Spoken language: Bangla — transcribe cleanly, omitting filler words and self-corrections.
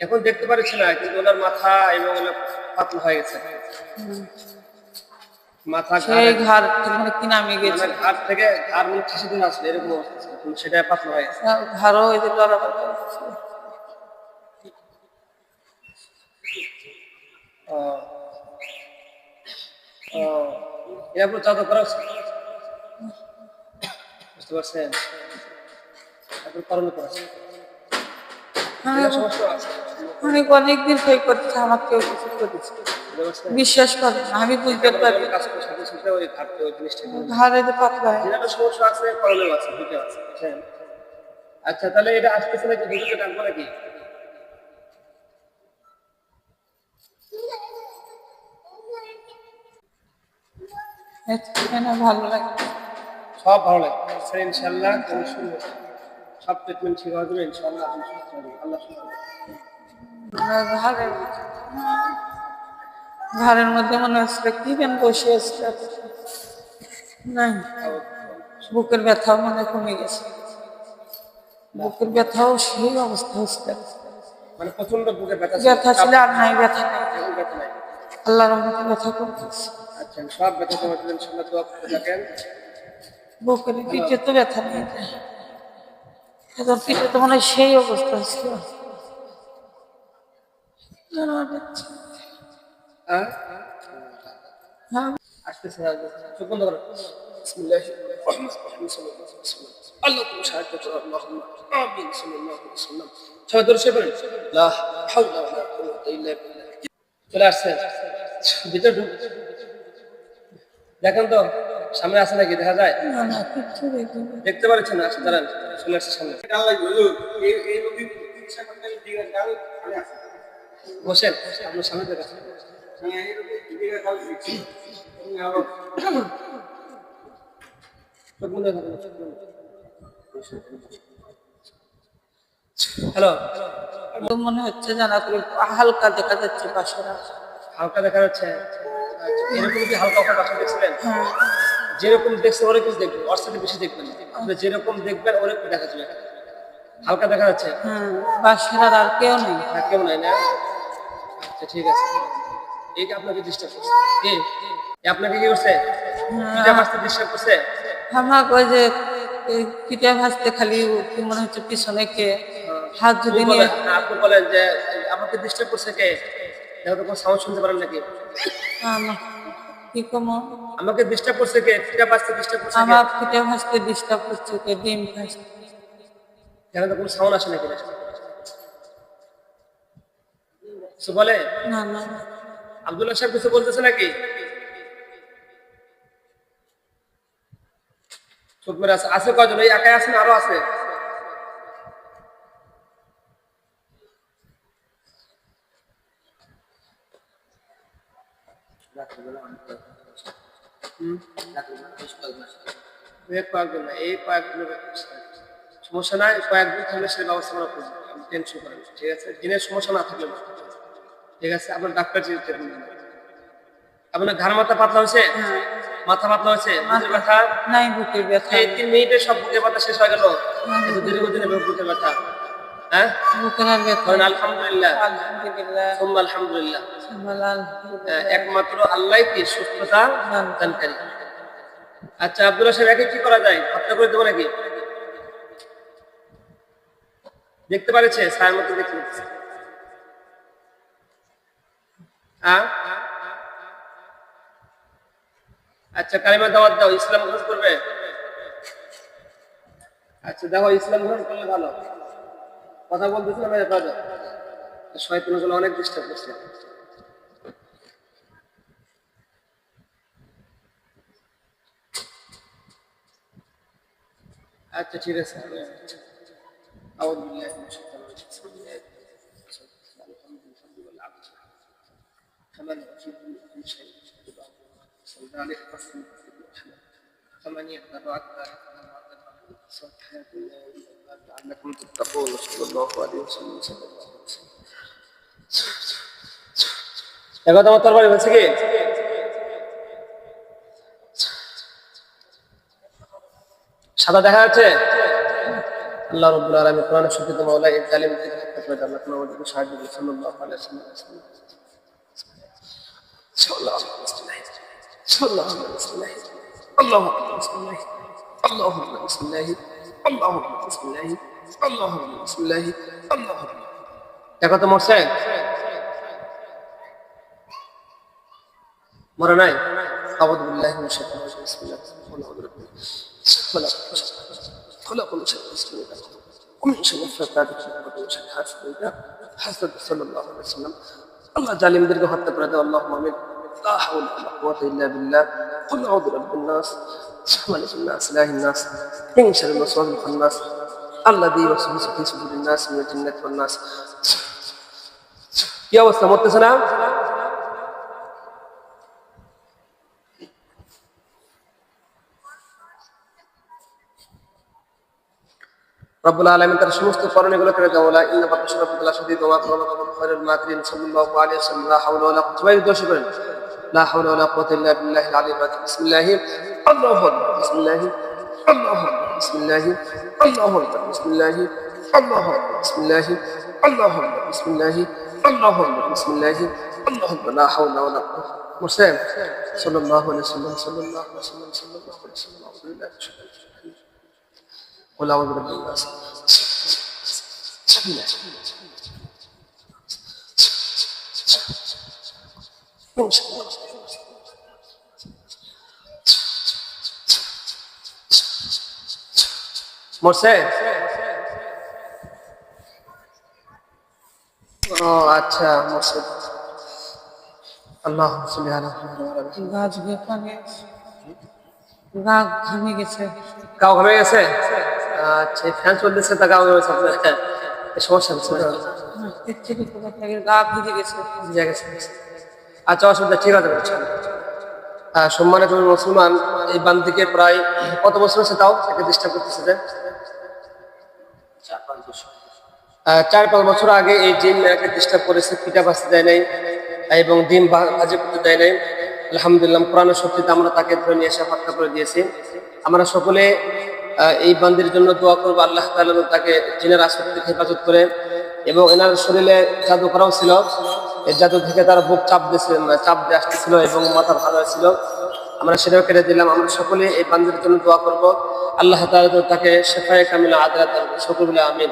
এখন দেখতে পাচ্ছি না, কিন্তু ওনার মাথা এবং ওনার পাতলা হয়ে গেছে। মাথা সেই ঘাড় মানে কি নামে গেছে, ঘাট থেকে ঘাড় মানে ঠেসে দিন আসলে এরকম অবস্থা ছিল, কিন্তু সেটা পাতলা হয়ে গেছে। ঘাড়ও ওই যে লড়াবার করছে। এরপর চাঁদা করা উচিত, বুঝতে পারছেন? তারপর করণে করা সমস্যা আছে। অনেকদিন থেকে করতেছে, আমাকে কেউ কিছু করেছে বিশ্বাস করে না, আমি বুঝতে পারি। কাজ করার সাথে সাথে ওই ঘাটতে ওই জিনিসটা ঘাড়ে যে পাতলা হয়, যেটা সমস্যা আছে করণেও আছে, দুটো আছে, বুঝছেন? আচ্ছা, তাহলে এটা আসতেছে নাকি দুটোকে টানবো নাকি? ভালো লাগে, সব ভালো লাগে ইনশাল্লাহ। সব ট্রিটমেন্ট ঠিক হয়ে যাবে ইনশাল্লাহ। আল্লাহ ঘরের মধ্যে মনে হচ্ছে কি যেন বসে আছে, নাই বুকের ব্যথাও মনে কমে গেছে, বুকের ব্যথাও সেই অবস্থা হচ্ছে, মানে প্রচন্ড বুকের ব্যথা ছিল আর নাই, ব্যথা নাই। আল্লাহর রহমতে ব্যথা কমতেছে। আচ্ছা, সব ব্যথা কমে যাবে ইনশাল্লাহ। দোয়া করতে থাকেন। বুকের পিঠে তো ব্যথা নেই, এখন পিঠে তো মনে হয় সেই অবস্থা ছিল। আসতেছে চোখ বন্ধ করো। বিসমিল্লাহির রহমানির রহিম। আল্লাহ তুমি সাহায্য করো, আল্লাহুম্মা আমিন। সাল্লাল্লাহু আলাইহি ওয়াসাল্লাম। সবাই দরুদ শরীফ পড়েন। লা হাওলা ওয়ালা কুওয়াতা ইল্লা বিল্লাহ। চলে আসছে ভিতরে ঢুক, দেখেন তো সামনে আছে নাকি, দেখা যায়? দেখতে পাচ্ছেন না? দাঁড়ান, চলে আসছে সামনে। বসেন, আপনার সামনে দেখাচ্ছেন। হ্যালো, মনে হচ্ছে জানা করে হালকা দেখা যাচ্ছে বাসারা, হালকা দেখা যাচ্ছে। এরকম কি হালকা হালকা বাসা দেখছিলেন? যেরকম দেখছেন ওরকম দেখবেন, ওর সাথে বেশি দেখবেন। আপনি যেরকম দেখবেন ওরকম দেখা যাবে। হালকা দেখা যাচ্ছে, বাসার আর কেউ নেই, কেউ নাই না? আচ্ছা ঠিক আছে। এই যে আপনাকে ডিস্টার্ব করছে, কে আপনাকে কি করছে? পিঠা ভাজতে ডিস্টার্ব করছে? আমার ওই যে পিঠা ভাজতে খালি মনে হচ্ছে পিছনে কে হাত যদি নিয়ে, আপনি বলেন যে আমাকে ডিস্টার্ব করছে কে? দেখো তো কোনো সাউন্ড শুনতে পারেন নাকি? কি কমো আমাকে ডিস্টার্ব করছে কে? পিঠা ভাজতে ডিস্টার্ব করছে কে? আমার পিঠা ভাজতে ডিস্টার্ব করছে কে? ডিম ভাজতে দেখো তো কোনো সাউন্ড আসে নাকি? কিছু বলে না, আব্দুল্লাহ সাহেব কিছু বলতেছে নাকি? চোখ মেরে আছে। আছে কয়জন? এই একাই আছেন, আরো আছে? এই কয়েকদিন সমস্যা নাই, কয়েকদিন থাকলে সে ব্যবস্থা করা করবে, আপনি টেনশন করেন। ঠিক আছে, দিনের সমস্যা না থাকলে ঠিক আছে। আপনার ডাক্তার আপনার ঘাড় মাথা পাতলা হয়েছে, মাথা পাতলা হয়েছে, বুকের ব্যথা নাই, বুকের ব্যথা এই 3 মিনিটে সব বুকের ব্যথা শেষ হয়ে গেল। এত দীর্ঘদিনের বুকের ব্যথা, হ্যাঁ বুকের আর ব্যথা। আলহামদুলিল্লাহ, সুম্মা আলহামদুলিল্লাহ। একমাত্র আল্লাহই কি সুস্থতা দানকারী। আচ্ছা আব্দুল্লাহ সাহেব, একে কি করা যায়? হত্যা করে দেবো নাকি? দেখতে পারেছে ছায়ার মধ্যে দেখতে পাচ্ছে? আচ্ছা কালিমা দাওয়াত দাও, ইসলাম গ্রহণ করবে? আচ্ছা দেখো, ইসলাম গ্রহণ করলে ভালো। কথা বলতেছিলাম শয়তানগুলো অনেক ডিস্টার্ব করছে। আচ্ছা ঠিক আছে। এখন তোমার তরবারি হচ্ছে কি? সাদা দেখা যাচ্ছে? আল্লাহ রাব্বুল আলামিন কোরআনের শক্তিত মাওলা এই জালিমদের হত্যা করে দেন। আল্লাহ আমাদেরকে সাহায্য করুন। সাল্লাল্লাহু আলাইহি ওয়াসাল্লাম। সাল্লাল্লাহু আলাইহি ওয়াসাল্লাম। সাল্লাল্লাহু আলাইহি ওয়াসাল্লাম। আল্লাহু আকবার। বিসমিল্লাহ। আল্লাহু আকবার। বিসমিল্লাহ। আল্লাহু আকবার। বিসমিল্লাহ। আল্লাহু আকবার। বিসমিল্লাহ। আল্লাহু আকবার। দেখো তো মরছে? মরে নাই? আউযু বিল্লাহি মিনাশ শাইতানির রাজিম। বিসমিল্লাহ। خلق كل شيء بسم الله ومن شر الفتاة ومن شر حاسد إذا حسد صلى الله عليه وسلم الله জালিমদেরকে হত্যা করে দাও আল্লাহুম্মা আমিন লা হাওলা ওয়ালা কুওয়াতা ইল্লা বিল্লাহ قل أعوذ برب الناس ملك الناس إله الناس من شر الوسواس الخناس الذي يوسوس في صدور الناس من الجنة والناس কি অবস্থা মরতেছে না রব্বুল আলামিন তার সমস্ত করণীয়গুলো করে দেওয়া বলা ইন্না বাতাশা রাব্বিকা শাদীদ ওয়া মা কানা খায়রুল মাকিরিন সাল্লাল্লাহু আলাইহি ওয়াসাল্লাম লা হাওলা ওয়ালা কুওয়াতা সবাই দোষ করেন লা হাওলা ওয়ালা কুওয়াতা ইল্লা বিল্লাহিল আলিয়্যিল আযীম বিসমিল্লাহ আল্লাহু আকবার বিসমিল্লাহ আল্লাহু আকবার বিসমিল্লাহ আল্লাহু আকবার বিসমিল্লাহ আল্লাহু আকবার বিসমিল্লাহ আল্লাহু আকবার বিসমিল্লাহ আল্লাহু আকবার বিসমিল্লাহ আল্লাহু আকবার লা হাওলা ওয়ালা কুওয়াতা মুসলিম সাল্লাল্লাহু আলাইহি ওয়াসাল্লাম সাল্লাল্লাহু আলাইহি ওয়াসাল্লাম সাল্লাল্লাহু আলাইহি ওয়াসাল্লাম আউযু قل أعوذ برب الناس মরছে ও আচ্ছা মরছে আল্লাহ গাছ ঘেমে গাছ ঘামে গেছে গাও ঘামে গেছে আচ্ছা ফ্যান চলতেছে তা গাও গেছে আপনার সমস্যা হচ্ছে গা ভিজে গেছে আচ্ছা অসুবিধা ঠিক আছে সম্মানিত মুসলমান এই বান্দিকে প্রায় কত বছর হচ্ছে তাও তাকে ডিস্টার্ব করতেছে যে 4-5 বছর আগে এই জিন মেয়েকে ডিস্টার্ব করেছে পিঠা বাঁচতে দেয় নাই এবং ডিম ভাজি করতে দেয় নাই আলহামদুলিল্লাহ কোরআনের শক্তিতে আমরা তাকে ধরে নিয়ে এসে হত্যা করে দিয়েছি আমরা সকলে এই বান্দির জন্য দোয়া করবো আল্লাহ তাআলা তাকে জিনের আসর থেকে হেফাজত করে এবং এনার শরীরে জাদু করাও ছিল এই জাদু থেকে তার বুক চাপ দিয়ে আসতেছিল এবং মাথা ভালো হয়েছিল আমরা সেটাও কেটে দিলাম আমরা সকলে এই বান্দির জন্য দোয়া করবো আল্লাহ তাআলা তাকে শেফায়ে কামিলা আদালত সকলে আমিন